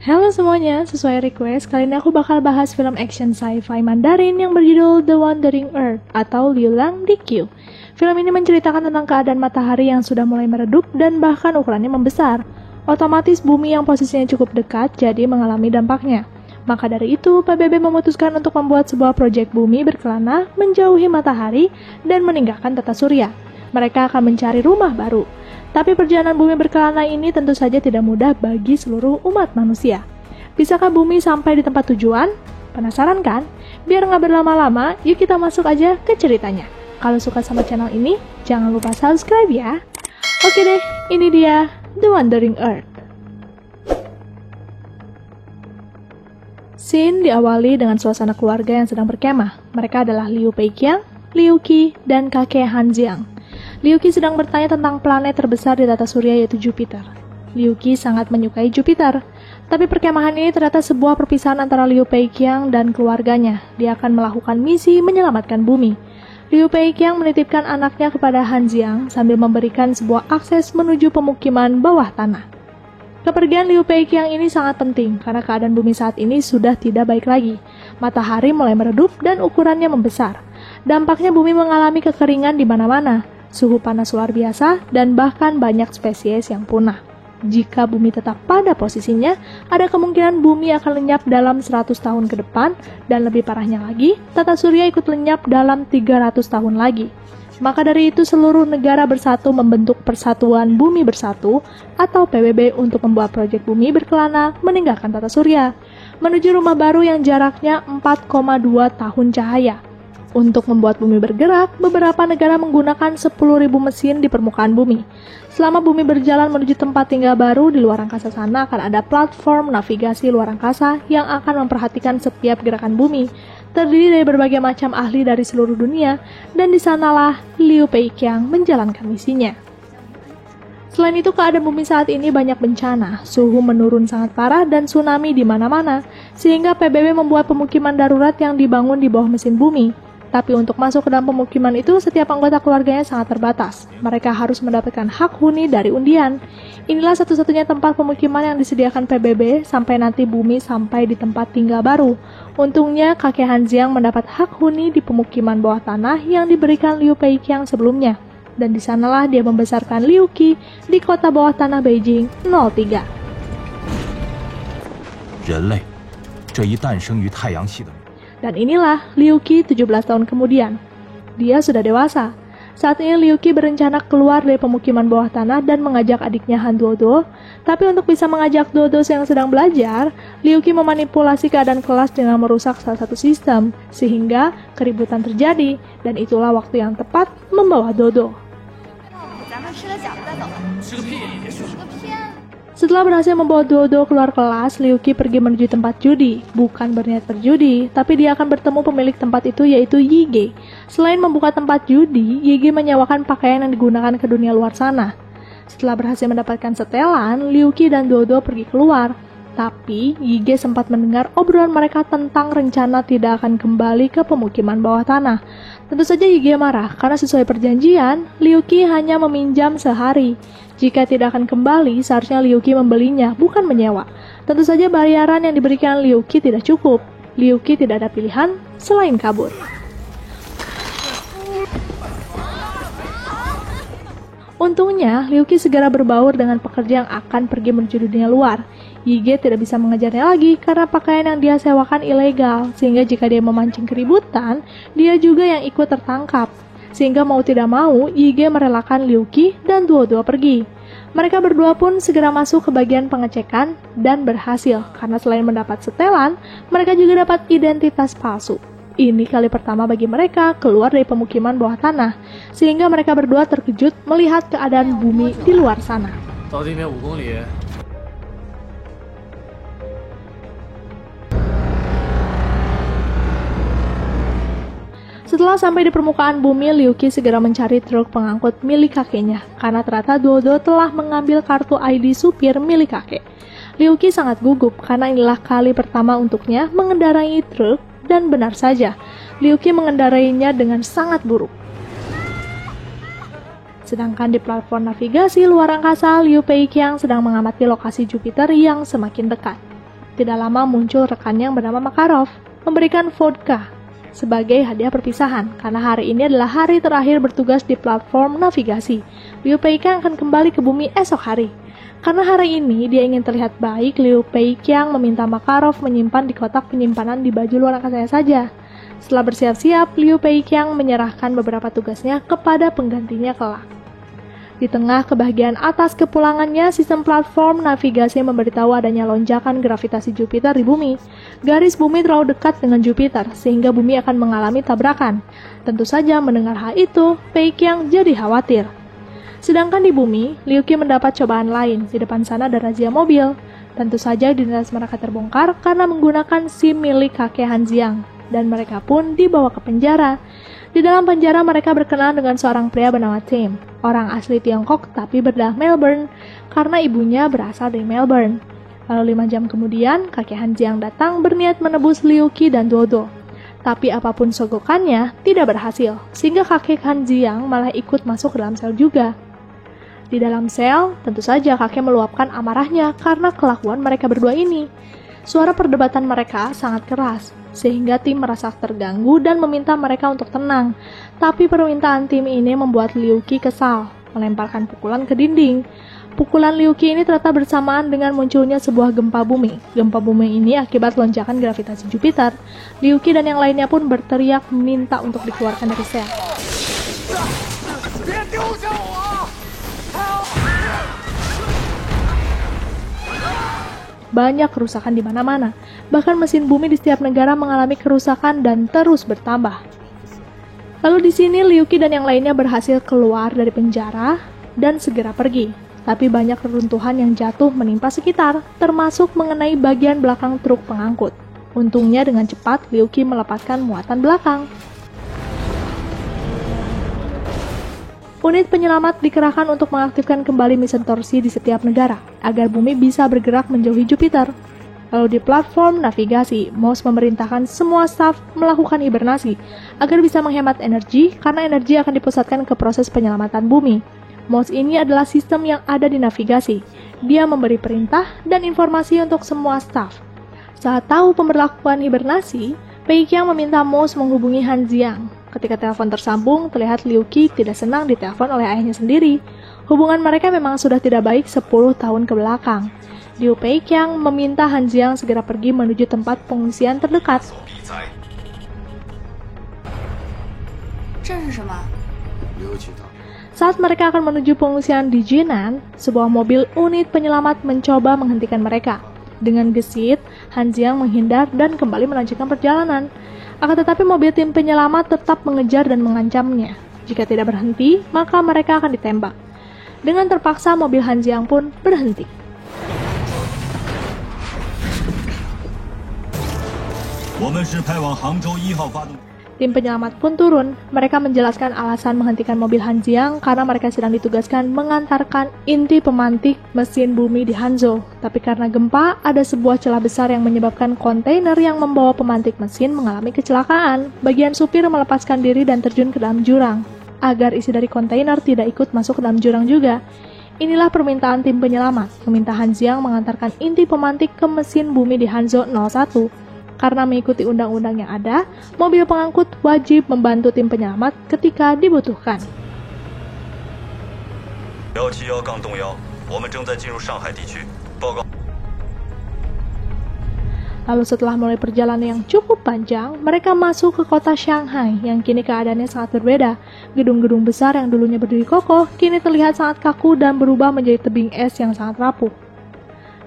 Halo semuanya, sesuai request, kali ini aku bakal bahas film action sci-fi Mandarin yang berjudul The Wandering Earth atau Liu Lang Diqiu. Film ini menceritakan tentang keadaan matahari yang sudah mulai meredup dan bahkan ukurannya membesar. Otomatis bumi yang posisinya cukup dekat jadi mengalami dampaknya. Maka dari itu, PBB memutuskan untuk membuat sebuah proyek bumi berkelana menjauhi matahari dan meninggalkan tata surya. Mereka akan mencari rumah baru. Tapi perjalanan bumi berkelana ini tentu saja tidak mudah bagi seluruh umat manusia. Bisakah bumi sampai di tempat tujuan? Penasaran kan? Biar nggak berlama-lama, yuk kita masuk aja ke ceritanya. Kalau suka sama channel ini, jangan lupa subscribe ya. Oke deh, ini dia The Wandering Earth. Scene diawali dengan suasana keluarga yang sedang berkemah. Mereka adalah Liu Peiqiang, Liu Qi, dan kakek Han Jiang. Liu Qi sedang bertanya tentang planet terbesar di tata surya yaitu Jupiter. Liu Qi sangat menyukai Jupiter, tapi perkemahan ini ternyata sebuah perpisahan antara Liu Peiqiang dan keluarganya. Dia akan melakukan misi menyelamatkan bumi. Liu Peiqiang menitipkan anaknya kepada Han Jiang sambil memberikan sebuah akses menuju pemukiman bawah tanah. Kepergian Liu Peiqiang ini sangat penting karena keadaan bumi saat ini sudah tidak baik lagi. Matahari mulai meredup dan ukurannya membesar. Dampaknya bumi mengalami kekeringan di mana-mana. Suhu panas luar biasa, dan bahkan banyak spesies yang punah. Jika bumi tetap pada posisinya, ada kemungkinan bumi akan lenyap dalam 100 tahun ke depan, dan lebih parahnya lagi, tata surya ikut lenyap dalam 300 tahun lagi. Maka dari itu seluruh negara bersatu membentuk Persatuan Bumi Bersatu atau PBB untuk membuat proyek bumi berkelana meninggalkan tata surya, menuju rumah baru yang jaraknya 4,2 tahun cahaya. Untuk membuat bumi bergerak, beberapa negara menggunakan 10.000 mesin di permukaan bumi. Selama bumi berjalan menuju tempat tinggal baru di luar angkasa sana akan ada platform navigasi luar angkasa yang akan memperhatikan setiap gerakan bumi, terdiri dari berbagai macam ahli dari seluruh dunia, dan di sanalah Liu Peiqiang menjalankan misinya. Selain itu, keadaan bumi saat ini banyak bencana, suhu menurun sangat parah dan tsunami di mana-mana, sehingga PBB membuat pemukiman darurat yang dibangun di bawah mesin bumi. Tapi untuk masuk ke dalam pemukiman itu, setiap anggota keluarganya sangat terbatas. Mereka harus mendapatkan hak huni dari undian. Inilah satu-satunya tempat pemukiman yang disediakan PBB sampai nanti bumi sampai di tempat tinggal baru. Untungnya, kakek Han Jiang mendapat hak huni di pemukiman bawah tanah yang diberikan Liu Peiqiang sebelumnya. Dan di sanalah dia membesarkan Liu Qi di kota bawah tanah Beijing 03. 人类，这一诞生于太阳系的。 Dan inilah Liu Qi 17 tahun kemudian. Dia sudah dewasa. Saat ini Liu Qi berencana keluar dari pemukiman bawah tanah dan mengajak adiknya Han Duoduo. Tapi untuk bisa mengajak Duoduo yang sedang belajar, Liu Qi memanipulasi keadaan kelas dengan merusak salah satu sistem, sehingga keributan terjadi, dan itulah waktu yang tepat membawa Duoduo. Setelah berhasil membawa Duoduo keluar kelas, Liu Qi pergi menuju tempat judi. Bukan berniat berjudi, tapi dia akan bertemu pemilik tempat itu yaitu Yige. Selain membuka tempat judi, Yige menyewakan pakaian yang digunakan ke dunia luar sana. Setelah berhasil mendapatkan setelan, Liu Qi dan Duoduo pergi keluar. Tapi, Yige sempat mendengar obrolan mereka tentang rencana tidak akan kembali ke pemukiman bawah tanah. Tentu saja Yige marah, karena sesuai perjanjian, Liu Qi hanya meminjam sehari. Jika tidak akan kembali, seharusnya Liu Qi membelinya, bukan menyewa. Tentu saja bayaran yang diberikan Liu Qi tidak cukup. Liu Qi tidak ada pilihan selain kabur. Untungnya, Liu Qi segera berbaur dengan pekerja yang akan pergi menuju dunia luar. Yige tidak bisa mengejarnya lagi karena pakaian yang dia sewakan ilegal, sehingga jika dia memancing keributan, dia juga yang ikut tertangkap. Sehingga mau tidak mau, Yige merelakan Liu Qi dan Duoduo pergi. Mereka berdua pun segera masuk ke bagian pengecekan dan berhasil, karena selain mendapat setelan, mereka juga dapat identitas palsu. Ini kali pertama bagi mereka keluar dari pemukiman bawah tanah, sehingga mereka berdua terkejut melihat keadaan bumi di luar sana. Setelah sampai di permukaan bumi, Liu Qi segera mencari truk pengangkut milik kakeknya, karena ternyata Duoduo telah mengambil kartu ID supir milik kakek. Liu Qi sangat gugup, karena inilah kali pertama untuknya mengendarai truk, dan benar saja, Liu Qi mengendarainya dengan sangat buruk. Sedangkan di platform navigasi luar angkasa, Liu Peiqiang sedang mengamati lokasi Jupiter yang semakin dekat. Tidak lama muncul rekannya yang bernama Makarov, memberikan vodka sebagai hadiah perpisahan, karena hari ini adalah hari terakhir bertugas di platform navigasi. Liu Peiqiang akan kembali ke bumi esok hari. Karena hari ini dia ingin terlihat baik, Liu Peiqiang meminta Makarov menyimpan di kotak penyimpanan di baju luar angkasanya saja. Setelah bersiap-siap, Liu Peiqiang menyerahkan beberapa tugasnya kepada penggantinya kelak. Di tengah kebahagiaan atas kepulangannya, sistem platform navigasi memberitahu adanya lonjakan gravitasi Jupiter di bumi. Garis bumi terlalu dekat dengan Jupiter, sehingga bumi akan mengalami tabrakan. Tentu saja mendengar hal itu, Peiqiang jadi khawatir. Sedangkan di bumi, Liu Qi mendapat cobaan lain. Di depan sana ada razia mobil. Tentu saja identitas mereka terbongkar karena menggunakan SIM milik kakek Han Jiang, dan mereka pun dibawa ke penjara. Di dalam penjara mereka berkenalan dengan seorang pria bernama Tim, orang asli Tiongkok tapi berdarah Melbourne karena ibunya berasal dari Melbourne. Lalu 5 jam kemudian, kakek Han Jiang datang berniat menebus Liu Qi dan Dodo. Tapi apapun sogokannya tidak berhasil, sehingga kakek Han Jiang malah ikut masuk ke dalam sel juga. Di dalam sel, tentu saja kakek meluapkan amarahnya karena kelakuan mereka berdua ini. Suara perdebatan mereka sangat keras, sehingga Tim merasa terganggu dan meminta mereka untuk tenang. Tapi permintaan Tim ini membuat Liu Qi kesal, melemparkan pukulan ke dinding. Pukulan Liu Qi ini ternyata bersamaan dengan munculnya sebuah gempa bumi. Gempa bumi ini akibat lonjakan gravitasi Jupiter. Liu Qi dan yang lainnya pun berteriak minta untuk dikeluarkan dari sel. Banyak kerusakan di mana-mana. Bahkan mesin bumi di setiap negara mengalami kerusakan dan terus bertambah. Lalu di sini Liu Qi dan yang lainnya berhasil keluar dari penjara dan segera pergi. Tapi banyak reruntuhan yang jatuh menimpa sekitar, termasuk mengenai bagian belakang truk pengangkut. Untungnya dengan cepat Liu Qi melepaskan muatan belakang. Unit penyelamat dikerahkan untuk mengaktifkan kembali mesin torsi di setiap negara, agar bumi bisa bergerak menjauhi Jupiter. Lalu di platform navigasi, MOS memerintahkan semua staf melakukan hibernasi, agar bisa menghemat energi, karena energi akan dipusatkan ke proses penyelamatan bumi. MOS ini adalah sistem yang ada di navigasi. Dia memberi perintah dan informasi untuk semua staf. Saat tahu pemberlakuan hibernasi, Peiqiang meminta MOS menghubungi Han Jiang. Ketika telepon tersambung, terlihat Liu Qi tidak senang ditelepon oleh ayahnya sendiri. Hubungan mereka memang sudah tidak baik 10 tahun ke belakang. Liu Peiqiang meminta Han Jiang segera pergi menuju tempat pengungsian terdekat. Saat mereka akan menuju pengungsian di Jinan, sebuah mobil unit penyelamat mencoba menghentikan mereka. Dengan gesit, Han Jiang menghindar dan kembali melanjutkan perjalanan. Akan tetapi mobil tim penyelamat tetap mengejar dan mengancamnya. Jika tidak berhenti, maka mereka akan ditembak. Dengan terpaksa, mobil Han Jiang pun berhenti. Tim penyelamat pun turun. Mereka menjelaskan alasan menghentikan mobil Han Jiang karena mereka sedang ditugaskan mengantarkan inti pemantik mesin bumi di Hanzhou. Tapi karena gempa, ada sebuah celah besar yang menyebabkan kontainer yang membawa pemantik mesin mengalami kecelakaan. Bagian supir melepaskan diri dan terjun ke dalam jurang, agar isi dari kontainer tidak ikut masuk ke dalam jurang juga. Inilah permintaan tim penyelamat, meminta Han Jiang mengantarkan inti pemantik ke mesin bumi di Hanzhou 01. Karena mengikuti undang-undang yang ada, mobil pengangkut wajib membantu tim penyelamat ketika dibutuhkan. Lalu setelah mulai perjalanan yang cukup panjang, mereka masuk ke kota Shanghai yang kini keadaannya sangat berbeda. Gedung-gedung besar yang dulunya berdiri kokoh, kini terlihat sangat kaku dan berubah menjadi tebing es yang sangat rapuh.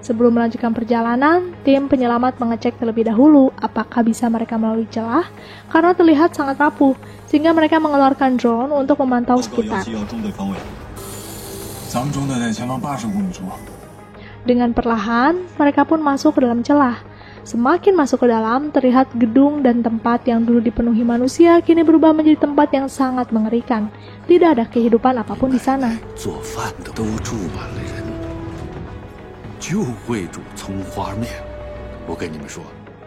Sebelum melanjutkan perjalanan, tim penyelamat mengecek terlebih dahulu apakah bisa mereka melalui celah karena terlihat sangat rapuh, sehingga mereka mengeluarkan drone untuk memantau sekitar. Dengan perlahan, mereka pun masuk ke dalam celah. Semakin masuk ke dalam, terlihat gedung dan tempat yang dulu dipenuhi manusia kini berubah menjadi tempat yang sangat mengerikan. Tidak ada kehidupan apapun di sana.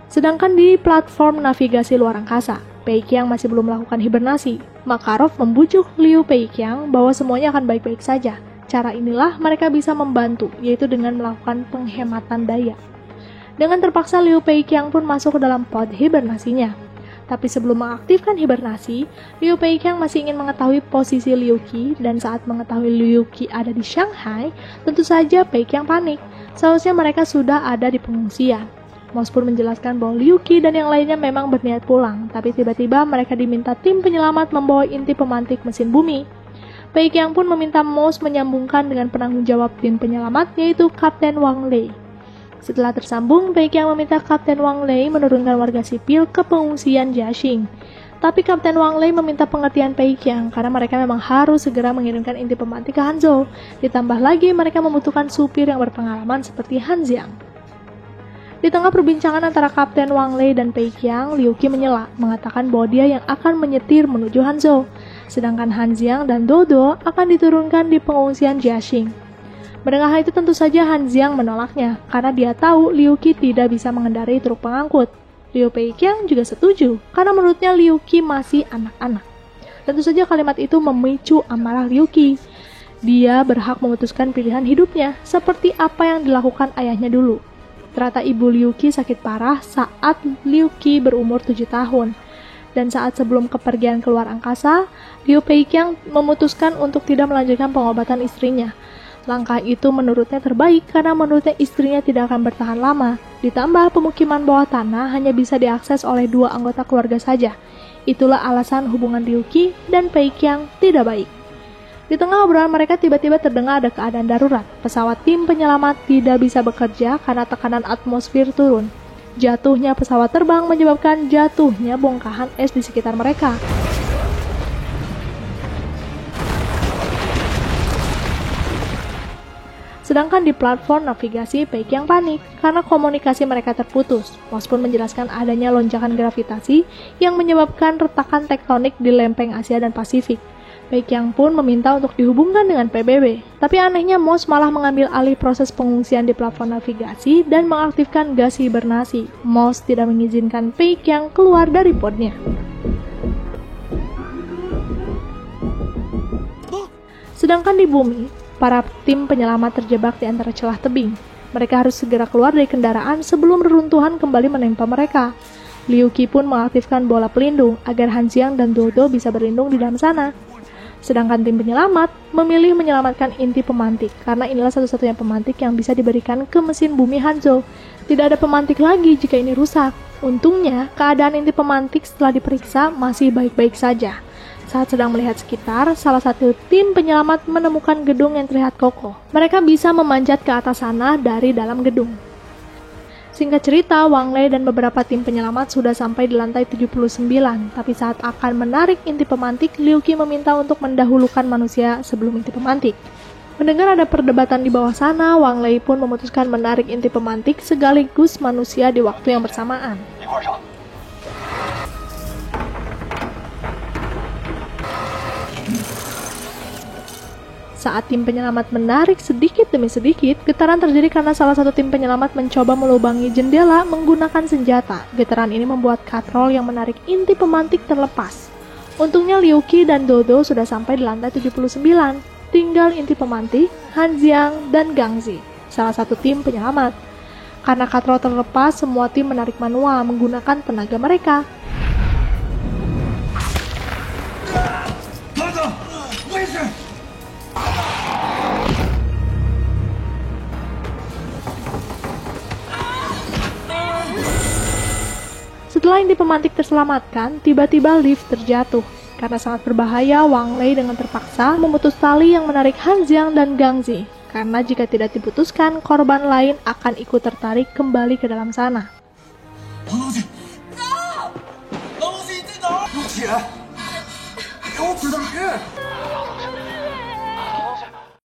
Sedangkan di platform navigasi luar angkasa, Peiqiang masih belum melakukan hibernasi. Makarov membujuk Liu Peiqiang bahwa semuanya akan baik-baik saja. Cara inilah mereka bisa membantu, yaitu dengan melakukan penghematan daya. Dengan terpaksa Liu Peiqiang pun masuk ke dalam pod hibernasinya. Tapi sebelum mengaktifkan hibernasi, Liu Peiqiang masih ingin mengetahui posisi Liu Qi, dan saat mengetahui Liu Qi ada di Shanghai, tentu saja Peiqiang panik. Seharusnya mereka sudah ada di pengungsian. Moss pun menjelaskan bahwa Liu Qi dan yang lainnya memang berniat pulang, tapi tiba-tiba mereka diminta tim penyelamat membawa inti pemantik mesin bumi. Peiqiang pun meminta Moss menyambungkan dengan penanggung jawab tim penyelamat, yaitu Kapten Wang Lei. Setelah tersambung, Peiqiang meminta Kapten Wang Lei menurunkan warga sipil ke pengungsian Jiaxing. Tapi Kapten Wang Lei meminta pengertian Peiqiang karena mereka memang harus segera mengirimkan inti pemantik ke Hanzhou. Ditambah lagi mereka membutuhkan supir yang berpengalaman seperti Han Xiang. Di tengah perbincangan antara Kapten Wang Lei dan Peiqiang, Liu Qi menyela, mengatakan bahwa dia yang akan menyetir menuju Hanzhou, sedangkan Han Xiang dan Dodo akan diturunkan di pengungsian Jiaxing. Mendengar hal itu tentu saja Han Xiang menolaknya, karena dia tahu Liu Qi tidak bisa mengendarai truk pengangkut. Liu Peiqiang juga setuju, karena menurutnya Liu Qi masih anak-anak. Tentu saja kalimat itu memicu amarah Liu Qi. Dia berhak memutuskan pilihan hidupnya, seperti apa yang dilakukan ayahnya dulu. Ternyata ibu Liu Qi sakit parah saat Liu Qi berumur 7 tahun. Dan saat sebelum kepergian keluar angkasa, Liu Peiqiang memutuskan untuk tidak melanjutkan pengobatan istrinya. Langkah itu menurutnya terbaik karena menurutnya istrinya tidak akan bertahan lama. Ditambah pemukiman bawah tanah hanya bisa diakses oleh 2 anggota keluarga saja. Itulah alasan hubungan Liu Qi dan Peiqiang tidak baik. Di tengah obrolan mereka tiba-tiba terdengar ada keadaan darurat. Pesawat tim penyelamat tidak bisa bekerja karena tekanan atmosfer turun. Jatuhnya pesawat terbang menyebabkan jatuhnya bongkahan es di sekitar mereka. Sedangkan di platform navigasi, Peiqiang panik karena komunikasi mereka terputus. Moss pun menjelaskan adanya lonjakan gravitasi yang menyebabkan retakan tektonik di lempeng Asia dan Pasifik. Peiqiang pun meminta untuk dihubungkan dengan PBB. Tapi anehnya Moss malah mengambil alih proses pengungsian di platform navigasi dan mengaktifkan gas hibernasi. Moss tidak mengizinkan Peiqiang keluar dari podnya. Sedangkan di bumi, para tim penyelamat terjebak di antara celah tebing. Mereka harus segera keluar dari kendaraan sebelum reruntuhan kembali menimpa mereka. Liu Qi pun mengaktifkan bola pelindung agar Han Xiang dan Dodo bisa berlindung di dalam sana. Sedangkan tim penyelamat memilih menyelamatkan inti pemantik karena inilah satu-satunya pemantik yang bisa diberikan ke mesin bumi Hanzhou. Tidak ada pemantik lagi jika ini rusak. Untungnya, keadaan inti pemantik setelah diperiksa masih baik-baik saja. Saat sedang melihat sekitar, salah satu tim penyelamat menemukan gedung yang terlihat kokoh. Mereka bisa memanjat ke atas sana dari dalam gedung. Singkat cerita, Wang Lei dan beberapa tim penyelamat sudah sampai di lantai 79, tapi saat akan menarik inti pemantik, Liu Qi meminta untuk mendahulukan manusia sebelum inti pemantik. Mendengar ada perdebatan di bawah sana, Wang Lei pun memutuskan menarik inti pemantik sekaligus manusia di waktu yang bersamaan. Saat tim penyelamat menarik sedikit demi sedikit, getaran terjadi karena salah satu tim penyelamat mencoba melubangi jendela menggunakan senjata. Getaran ini membuat katrol yang menarik inti pemantik terlepas. Untungnya Liu Qi dan Dodo sudah sampai di lantai 79. Tinggal inti pemantik, Han Xiang, dan Gang Zi, salah satu tim penyelamat. Karena katrol terlepas, semua tim menarik manual menggunakan tenaga mereka. Setelah inti pemantik terselamatkan, tiba-tiba lift terjatuh. Karena sangat berbahaya, Wang Lei dengan terpaksa memutus tali yang menarik Han Xiang dan Gang Zi. Karena jika tidak diputuskan, korban lain akan ikut tertarik kembali ke dalam sana.